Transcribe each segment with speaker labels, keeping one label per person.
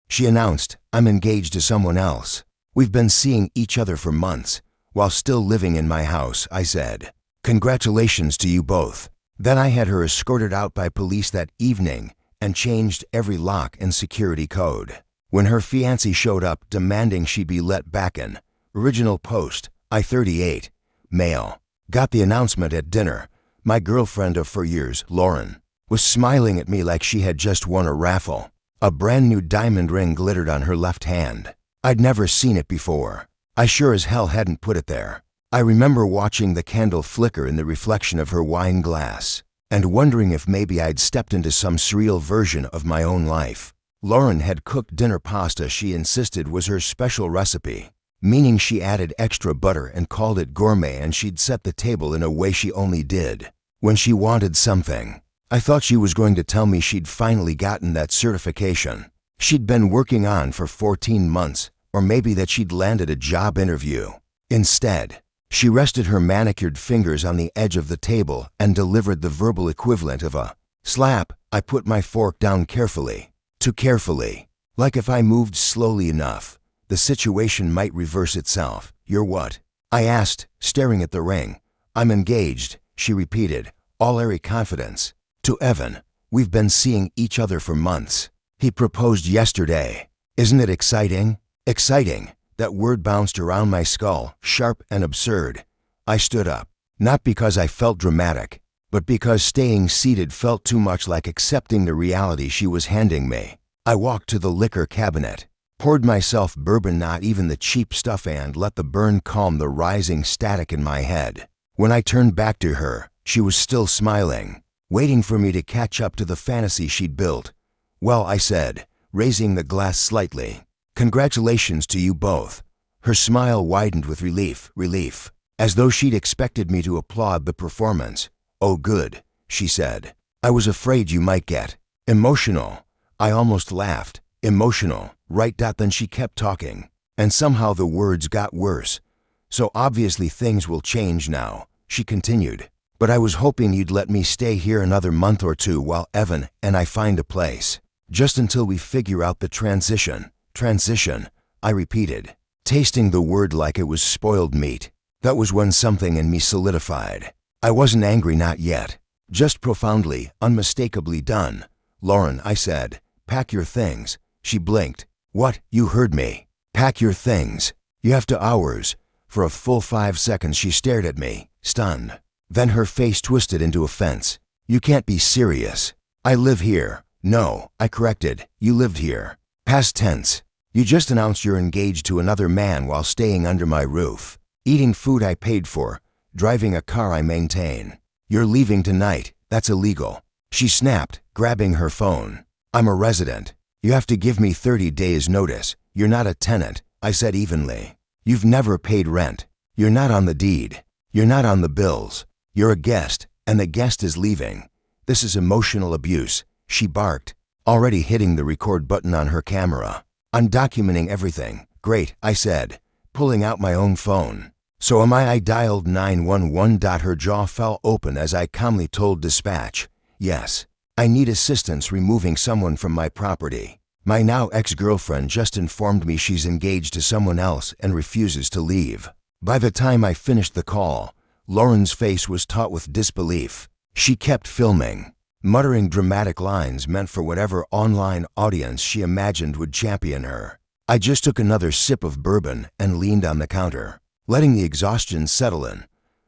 Speaker 1: She announced, "I'm engaged to someone else. We've been seeing each other for months, while still living in my house," I said. "Congratulations to you both." Then I had her escorted out by police that evening and changed every lock and security code. When her fiancé showed up demanding she be let back in, original post, I-38, male. Got the announcement at dinner. My girlfriend of 4 years, Lauren, was smiling at me like she had just won a raffle. A brand new diamond ring glittered on her left hand. I'd never seen it before. I sure as hell hadn't put it there. I remember watching the candle flicker in the reflection of her wine glass and wondering if maybe I'd stepped into some surreal version of my own life. Lauren had cooked dinner pasta she insisted was her special recipe, meaning she added extra butter and called it gourmet, and she'd set the table in a way she only did when she wanted something. I thought she was going to tell me she'd finally gotten that certification she'd been working on for 14 months, or maybe that she'd landed a job interview. Instead, she rested her manicured fingers on the edge of the table and delivered the verbal equivalent of a slap. I put my fork down carefully, too carefully, like if I moved slowly enough, the situation might reverse itself. "You're what?" I asked, staring at the ring. "I'm engaged," she repeated, all airy confidence. "To Evan. We've been seeing each other for months. He proposed yesterday. Isn't it exciting?" Exciting. That word bounced around my skull, sharp and absurd. I stood up, not because I felt dramatic, but because staying seated felt too much like accepting the reality she was handing me. I walked to the liquor cabinet, poured myself bourbon, not even the cheap stuff, and let the burn calm the rising static in my head. When I turned back to her, she was still smiling, waiting for me to catch up to the fantasy she'd built. "Well," I said, raising the glass slightly, "congratulations to you both." Her smile widened with relief, as though she'd expected me to applaud the performance. "Oh good," she said. "I was afraid you might get emotional." I almost laughed. "Emotional, right?" Then she kept talking, and somehow the words got worse. "So obviously things will change now," she continued. "But I was hoping you'd let me stay here another month or two while Evan and I find a place. Just until we figure out the transition." "Transition," I repeated, tasting the word like it was spoiled meat. That was when something in me solidified. I wasn't angry, not yet. Just profoundly, unmistakably done. "Lauren," I said, "pack your things." She blinked. "What? You heard me. Pack your things. You have to hours." For a full 5 seconds she stared at me, stunned. Then her face twisted into offense. "You can't be serious." "I live here." "No," I corrected. "You lived here." Past tense. "You just announced you're engaged to another man while staying under my roof, eating food I paid for, driving a car I maintain. You're leaving tonight. That's illegal." She snapped, grabbing her phone. "I'm a resident. You have to give me 30 days notice. You're not a tenant," I said evenly. "You've never paid rent. You're not on the deed. You're not on the bills. You're a guest, and the guest is leaving. This is emotional abuse," she barked, already hitting the record button on her camera. "I'm documenting everything." "Great," I said, pulling out my own phone. "So am I?" I dialed 911. Her jaw fell open as I calmly told dispatch, "Yes, I need assistance removing someone from my property. My now ex-girlfriend just informed me she's engaged to someone else and refuses to leave." By the time I finished the call, Lauren's face was taut with disbelief. She kept filming, muttering dramatic lines meant for whatever online audience she imagined would champion her. I just took another sip of bourbon and leaned on the counter, letting the exhaustion settle in,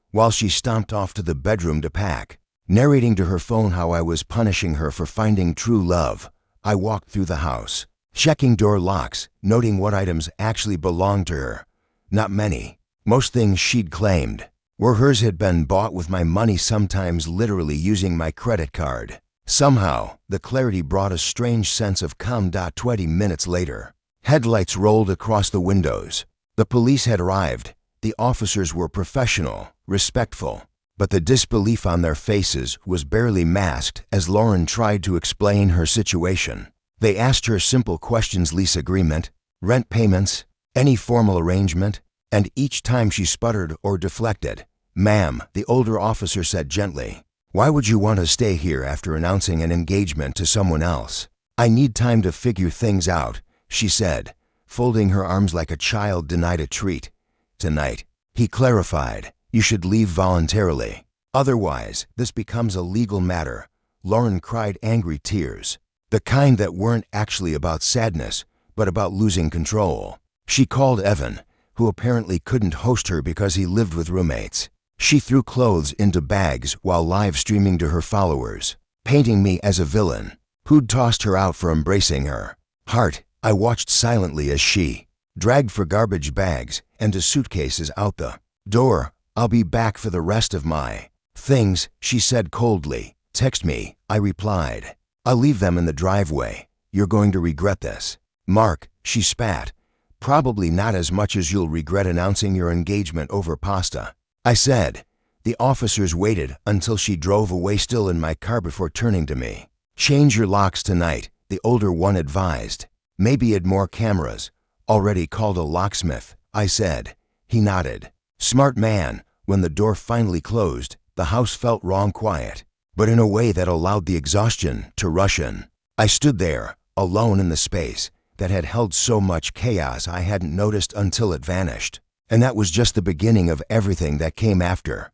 Speaker 1: while she stomped off to the bedroom to pack, narrating to her phone how I was punishing her for finding true love. I walked through the house, checking door locks, noting what items actually belonged to her. Not many. Most things she'd claimed were hers, had been bought with my money, sometimes literally using my credit card. Somehow, the clarity brought a strange sense of calm. 20 minutes later, headlights rolled across the windows. The police had arrived. The officers were professional, respectful, but the disbelief on their faces was barely masked as Lauren tried to explain her situation. They asked her simple questions: lease agreement, rent payments, any formal arrangement, and each time she sputtered or deflected. "Ma'am," the older officer said gently, "why would you want to stay here after announcing an engagement to someone else?" "I need time to figure things out," she said, folding her arms like a child denied a treat. Tonight, he clarified, you should leave voluntarily. Otherwise, this becomes a legal matter. Lauren cried angry tears, the kind that weren't actually about sadness, but about losing control. She called Evan, who apparently couldn't host her because he lived with roommates. She threw clothes into bags while live streaming to her followers, painting me as a villain who'd tossed her out for embracing her. Heart, I watched silently as she dragged for garbage bags and suitcases out the door. I'll be back for the rest of my things, she said coldly. Text me, I replied. I'll leave them in the driveway. You're going to regret this. Mark, she spat. Probably not as much as you'll regret announcing your engagement over pasta, I said. The officers waited until she drove away, still in my car, before turning to me. Change your locks tonight, the older one advised. Maybe add more cameras. Already called a locksmith, I said. He nodded. Smart man. When the door finally closed, the house felt wrong quiet, but in a way that allowed the exhaustion to rush in. I stood there, alone in the space that had held so much chaos I hadn't noticed until it vanished. And that was just the beginning of everything that came after.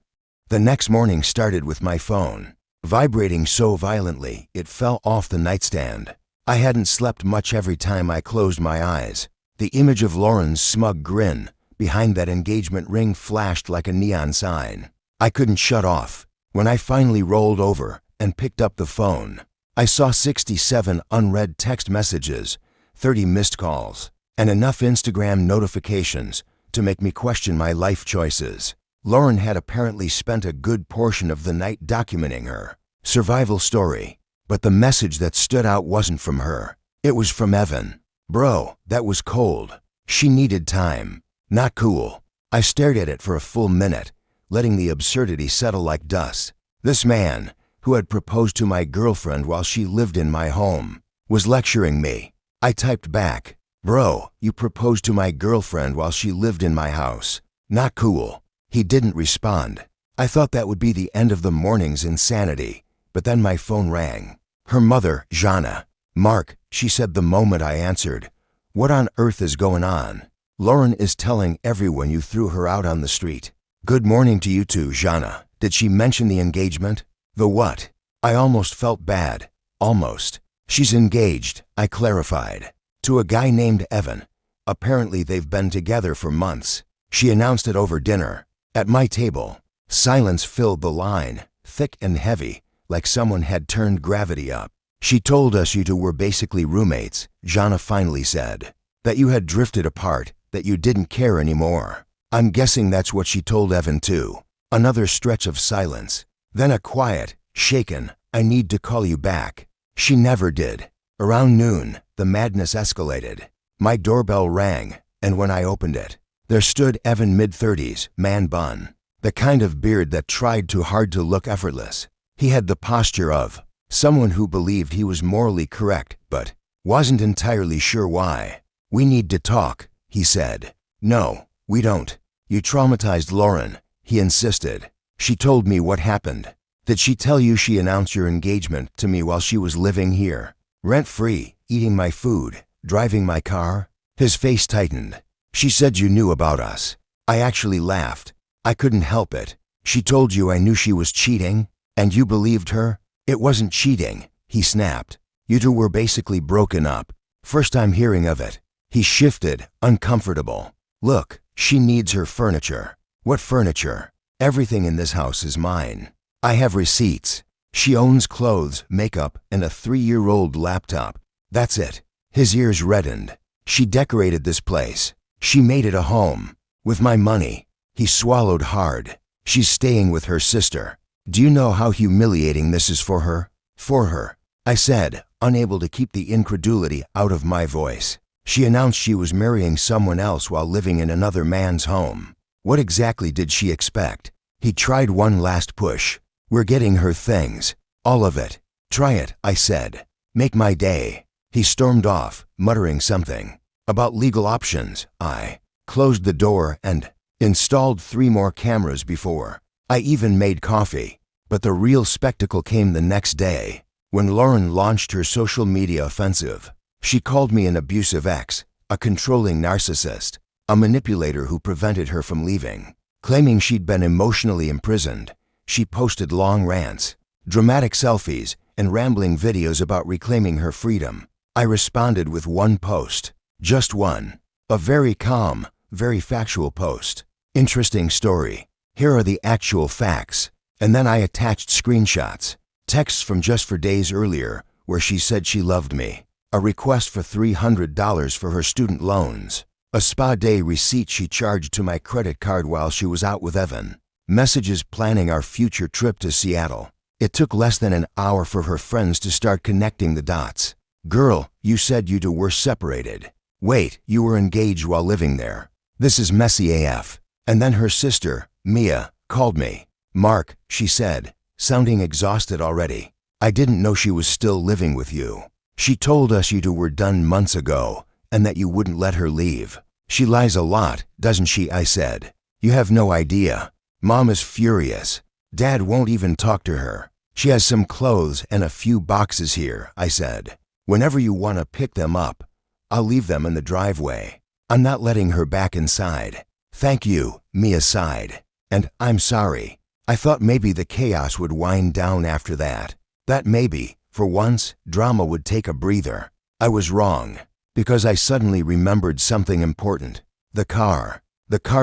Speaker 1: The next morning started with my phone vibrating so violently it fell off the nightstand. I hadn't slept much. Every time I closed my eyes, the image of Lauren's smug grin behind that engagement ring flashed like a neon sign. I couldn't shut off. When I finally rolled over and picked up the phone, I saw 67 unread text messages, 30 missed calls, and enough Instagram notifications to make me question my life choices. Lauren had apparently spent a good portion of the night documenting her survival story, but the message that stood out wasn't from her. It was from Evan. Bro, that was cold. She needed time. Not cool. I stared at it for a full minute, letting the absurdity settle like dust. This man, who had proposed to my girlfriend while she lived in my home, was lecturing me. I typed back, Bro, you proposed to my girlfriend while she lived in my house. Not cool. He didn't respond. I thought that would be the end of the morning's insanity, but then my phone rang. Her mother, Jana. Mark, she said the moment I answered. What on earth is going on? Lauren is telling everyone you threw her out on the street. Good morning to you too, Jana. Did she mention the engagement? The what? I almost felt bad. Almost. She's engaged, I clarified. To a guy named Evan. Apparently they've been together for months. She announced it over dinner. At my table, silence filled the line, thick and heavy, like someone had turned gravity up. She told us you two were basically roommates, Jana finally said. That you had drifted apart, that you didn't care anymore. I'm guessing that's what she told Evan too. Another stretch of silence. Then a quiet, shaken, I need to call you back. She never did. Around noon, the madness escalated. My doorbell rang, and when I opened it, there stood Evan, mid-30s, man bun. The kind of beard that tried too hard to look effortless. He had the posture of someone who believed he was morally correct, but wasn't entirely sure why. We need to talk, he said. No, we don't. You traumatized Lauren, he insisted. She told me what happened. Did she tell you she announced your engagement to me while she was living here? Rent-free, eating my food, driving my car? His face tightened. She said you knew about us. I actually laughed. I couldn't help it. She told you I knew she was cheating, and you believed her? It wasn't cheating, he snapped. You two were basically broken up. First time hearing of it. He shifted, uncomfortable. Look, she needs her furniture. What furniture? Everything in this house is mine. I have receipts. She owns clothes, makeup, and a 3-year-old laptop. That's it. His ears reddened. She decorated this place. She made it a home. With my money. He swallowed hard. She's staying with her sister. Do you know how humiliating this is for her? For her, I said, unable to keep the incredulity out of my voice. She announced she was marrying someone else while living in another man's home. What exactly did she expect? He tried one last push. We're getting her things. All of it. Try it, I said. Make my day. He stormed off, muttering something about legal options. I closed the door and installed 3 more cameras before I even made coffee. But the real spectacle came the next day, when Lauren launched her social media offensive. She called me an abusive ex, a controlling narcissist, a manipulator who prevented her from leaving. Claiming she'd been emotionally imprisoned, she posted long rants, dramatic selfies, and rambling videos about reclaiming her freedom. I responded with one post. Just one. A very calm, very factual post. Interesting story. Here are the actual facts. And then I attached screenshots. Texts from just 4 days earlier where she said she loved me. A request for $300 for her student loans. A spa day receipt she charged to my credit card while she was out with Evan. Messages planning our future trip to Seattle. It took less than an hour for her friends to start connecting the dots. Girl, you said you two were separated. Wait, you were engaged while living there. This is messy AF. And then her sister, Mia, called me. Mark, she said, sounding exhausted already. I didn't know she was still living with you. She told us you two were done months ago and that you wouldn't let her leave. She lies a lot, doesn't she? I said. You have no idea. Mom is furious. Dad won't even talk to her. She has some clothes and a few boxes here, I said. Whenever you want to pick them up, I'll leave them in the driveway. I'm not letting her back inside. Thank you, Mia sighed. And I'm sorry. I thought maybe the chaos would wind down after that. That maybe, for once, drama would take a breather. I was wrong, because I suddenly remembered something important. The car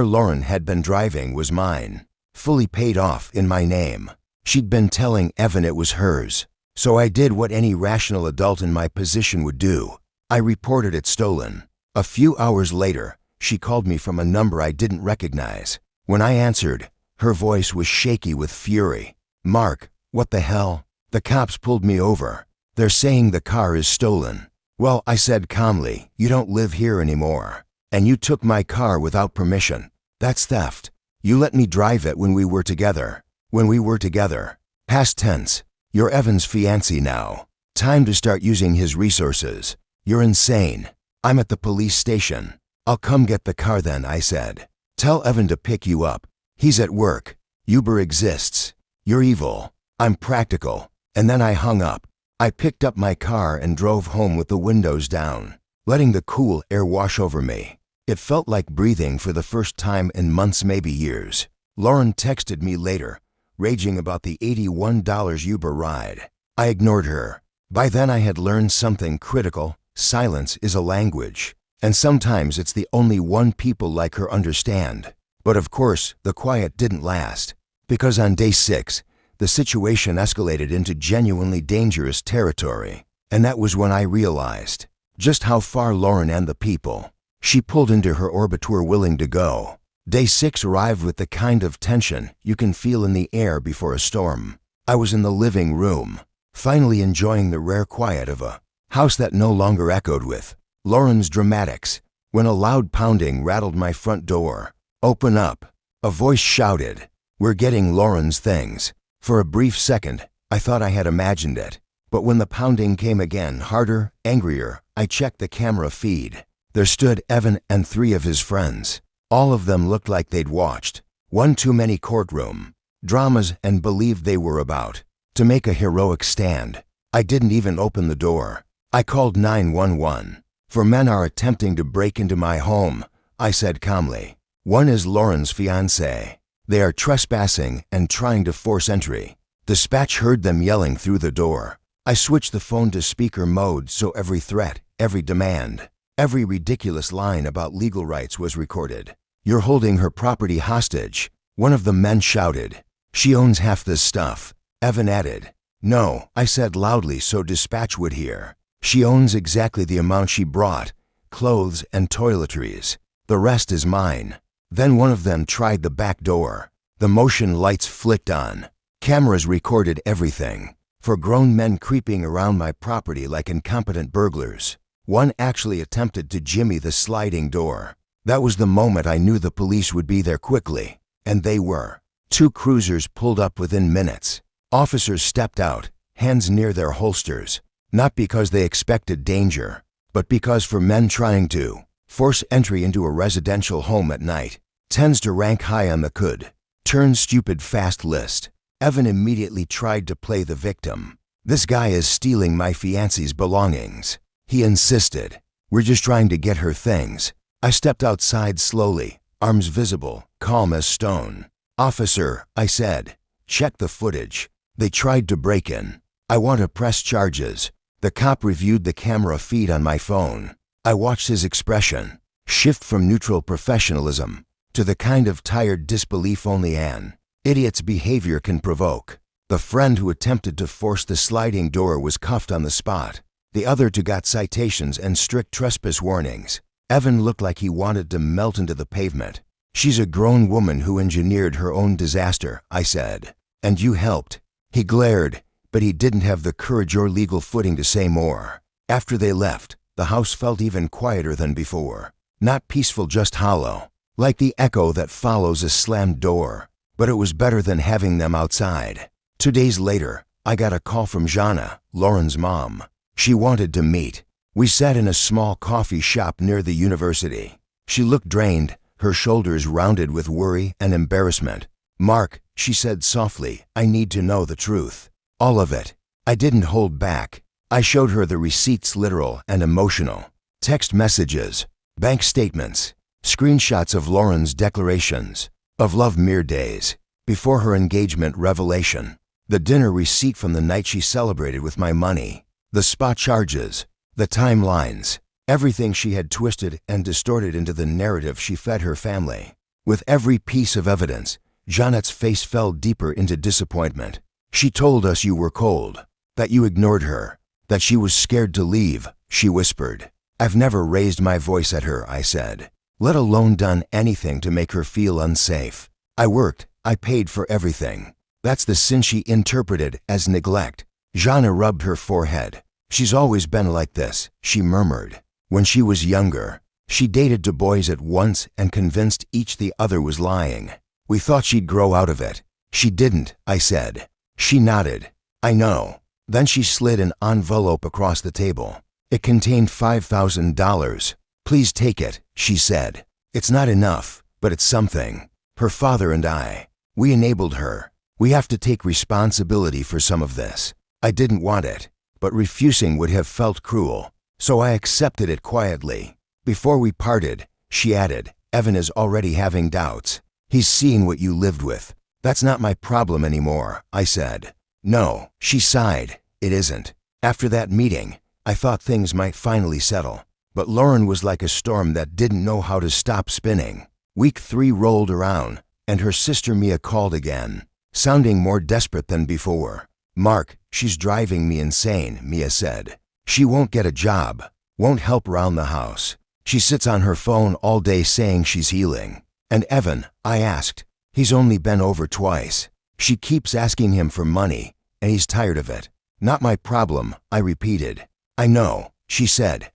Speaker 1: Lauren had been driving was mine, fully paid off in my name. She'd been telling Evan it was hers, so I did what any rational adult in my position would do. I reported it stolen. A few hours later, she called me from a number I didn't recognize. When I answered, her voice was shaky with fury. Mark, what the hell? The cops pulled me over. They're saying the car is stolen. Well, I said calmly, you don't live here anymore. And you took my car without permission. That's theft. You let me drive it when we were together. When we were together. Past tense. You're Evan's fiancé now. Time to start using his resources. You're insane. I'm at the police station. I'll come get the car then, I said. Tell Evan to pick you up. He's at work. Uber exists. You're evil. I'm practical. And then I hung up. I picked up my car and drove home with the windows down, letting the cool air wash over me. It felt like breathing for the first time in months, maybe years. Lauren texted me later, raging about the $81 Uber ride. I ignored her. By then I had learned something critical. Silence is a language. And sometimes it's the only one people like her understand. But of course, the quiet didn't last. Because on day 6, the situation escalated into genuinely dangerous territory. And that was when I realized just how far Lauren and the people she pulled into her orbit were willing to go. Day 6 arrived with the kind of tension you can feel in the air before a storm. I was in the living room, finally enjoying the rare quiet of a house that no longer echoed with Lauren's dramatics, when a loud pounding rattled my front door. Open up. A voice shouted, we're getting Lauren's things. For a brief second, I thought I had imagined it. But when the pounding came again, harder, angrier, I checked the camera feed. There stood Evan and 3 of his friends. All of them looked like they'd watched one too many courtroom dramas and believed they were about to make a heroic stand. I didn't even open the door. I called 911. 4 men are attempting to break into my home, I said calmly. One is Lauren's fiancé. They are trespassing and trying to force entry. Dispatch heard them yelling through the door. I switched the phone to speaker mode so every threat, every demand, every ridiculous line about legal rights was recorded. You're holding her property hostage, one of the men shouted. She owns half this stuff, Evan added. No, I said loudly so dispatch would hear. She owns exactly the amount she brought, clothes and toiletries. The rest is mine. Then one of them tried the back door. The motion lights flicked on. Cameras recorded everything. 4 grown men creeping around my property like incompetent burglars. One actually attempted to jimmy the sliding door. That was the moment I knew the police would be there quickly. And they were. 2 cruisers pulled up within minutes. Officers stepped out, hands near their holsters. Not because they expected danger, but because for men trying to force entry into a residential home at night tends to rank high on the could turn stupid fast list. Evan immediately tried to play the victim. This guy is stealing my fiancé's belongings. He insisted. We're just trying to get her things. I stepped outside slowly, arms visible, calm as stone. Officer, I said, check the footage. They tried to break in. I want to press charges. The cop reviewed the camera feed on my phone. I watched his expression shift from neutral professionalism to the kind of tired disbelief only an idiot's behavior can provoke. The friend who attempted to force the sliding door was cuffed on the spot. The other two got citations and strict trespass warnings. Evan looked like he wanted to melt into the pavement. She's a grown woman who engineered her own disaster, I said. And you helped. He glared, but he didn't have the courage or legal footing to say more. After they left, the house felt even quieter than before. Not peaceful, just hollow, like the echo that follows a slammed door. But it was better than having them outside. 2 days later, I got a call from Jana, Lauren's mom. She wanted to meet. We sat in a small coffee shop near the university. She looked drained, her shoulders rounded with worry and embarrassment. Mark, she said softly, I need to know the truth. All of it. I didn't hold back. I showed her the receipts, literal and emotional. Text messages, bank statements, screenshots of Lauren's declarations, of love mere days, before her engagement revelation, the dinner receipt from the night she celebrated with my money, the spa charges, the timelines, everything she had twisted and distorted into the narrative she fed her family. With every piece of evidence, Jeanette's face fell deeper into disappointment. She told us you were cold, that you ignored her, that she was scared to leave, she whispered. I've never raised my voice at her, I said, let alone done anything to make her feel unsafe. I worked, I paid for everything. That's the sin she interpreted as neglect. Jana rubbed her forehead. She's always been like this, she murmured. When she was younger, she dated 2 boys at once and convinced each the other was lying. We thought she'd grow out of it. She didn't, I said. She nodded. I know. Then she slid an envelope across the table. It contained $5,000. Please take it, she said. It's not enough, but it's something. Her father and I, we enabled her. We have to take responsibility for some of this. I didn't want it, but refusing would have felt cruel, so I accepted it quietly. Before we parted, she added, Evan is already having doubts. He's seeing what you lived with. That's not my problem anymore, I said. No, she sighed. It isn't. After that meeting, I thought things might finally settle. But Lauren was like a storm that didn't know how to stop spinning. Week 3 rolled around, and her sister Mia called again, sounding more desperate than before. Mark, she's driving me insane, Mia said. She won't get a job, won't help around the house. She sits on her phone all day saying she's healing. And Evan, I asked, he's only been over twice. She keeps asking him for money, and he's tired of it. Not my problem, I repeated. I know, she said.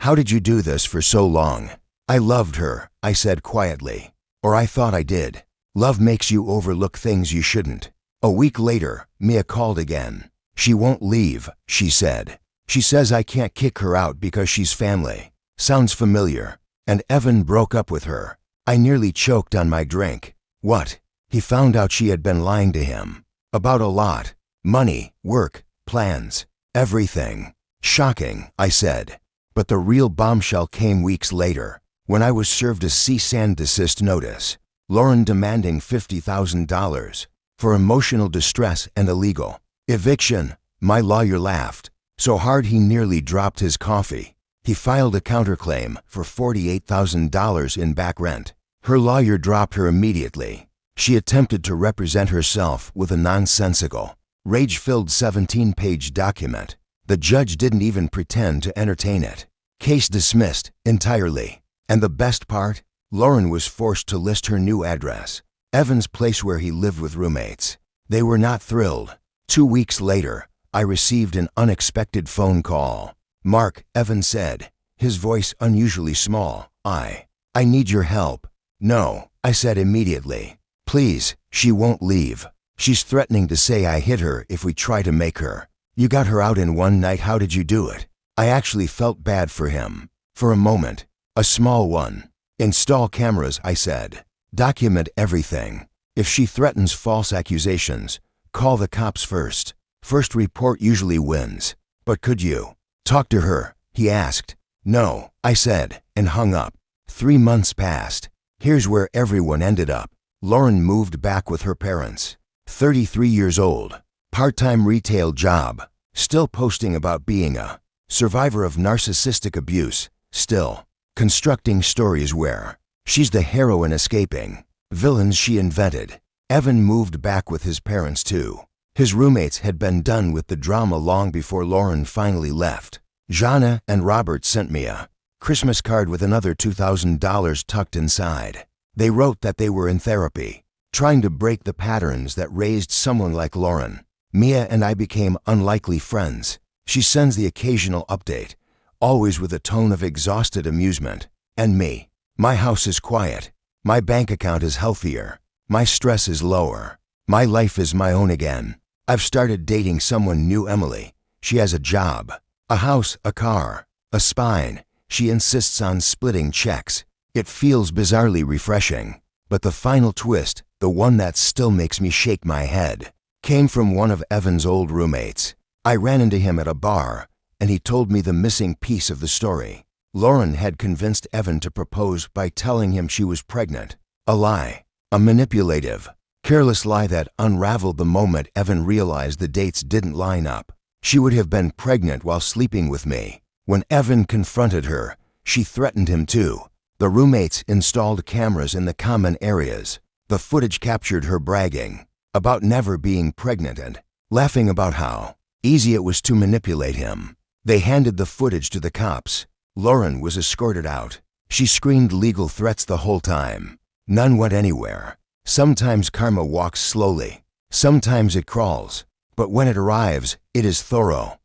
Speaker 1: How did you do this for so long? I loved her, I said quietly. Or I thought I did. Love makes you overlook things you shouldn't. A week later, Mia called again. She won't leave, she said. She says I can't kick her out because she's family. Sounds familiar. And Evan broke up with her. I nearly choked on my drink. What? He found out she had been lying to him. About a lot. Money, work, plans, everything. Shocking, I said. But the real bombshell came weeks later, when I was served a cease and desist notice. Lauren demanding $50,000 for emotional distress and illegal eviction. My lawyer laughed so hard he nearly dropped his coffee. He filed a counterclaim for $48,000 in back rent. Her lawyer dropped her immediately. She attempted to represent herself with a nonsensical, rage-filled 17-page document. The judge didn't even pretend to entertain it. Case dismissed entirely. And the best part? Lauren was forced to list her new address, Evan's place where he lived with roommates. They were not thrilled. 2 weeks later, I received an unexpected phone call. Mark, Evan said, his voice unusually small. I need your help. No, I said immediately. Please, she won't leave. She's threatening to say I hit her if we try to make her. You got her out in one night, how did you do it? I actually felt bad for him. For a moment. A small one. Install cameras, I said. Document everything. If she threatens false accusations, call the cops first. First report usually wins. But could you? Talk to her, he asked. No, I said, and hung up. 3 months passed. Here's where everyone ended up. Lauren moved back with her parents. 33 years old, part-time retail job, still posting about being a survivor of narcissistic abuse, still constructing stories where she's the heroine escaping villains she invented. Evan moved back with his parents too. His roommates had been done with the drama long before Lauren finally left. Jana and Robert sent me a Christmas card with another $2,000 tucked inside. They wrote that they were in therapy, trying to break the patterns that raised someone like Lauren. Mia and I became unlikely friends. She sends the occasional update, always with a tone of exhausted amusement. And me. My house is quiet. My bank account is healthier. My stress is lower. My life is my own again. I've started dating someone new, Emily. She has a job, a house, a car, a spine. She insists on splitting checks. It feels bizarrely refreshing. But the final twist, the one that still makes me shake my head, came from one of Evan's old roommates. I ran into him at a bar, and he told me the missing piece of the story. Lauren had convinced Evan to propose by telling him she was pregnant. A lie. A manipulative, careless lie that unraveled the moment Evan realized the dates didn't line up. She would have been pregnant while sleeping with me. When Evan confronted her, she threatened him too. The roommates installed cameras in the common areas. The footage captured her bragging about never being pregnant and laughing about how easy it was to manipulate him. They handed the footage to the cops. Lauren was escorted out. She screamed legal threats the whole time. None went anywhere. Sometimes karma walks slowly. Sometimes it crawls. But when it arrives, it is thorough.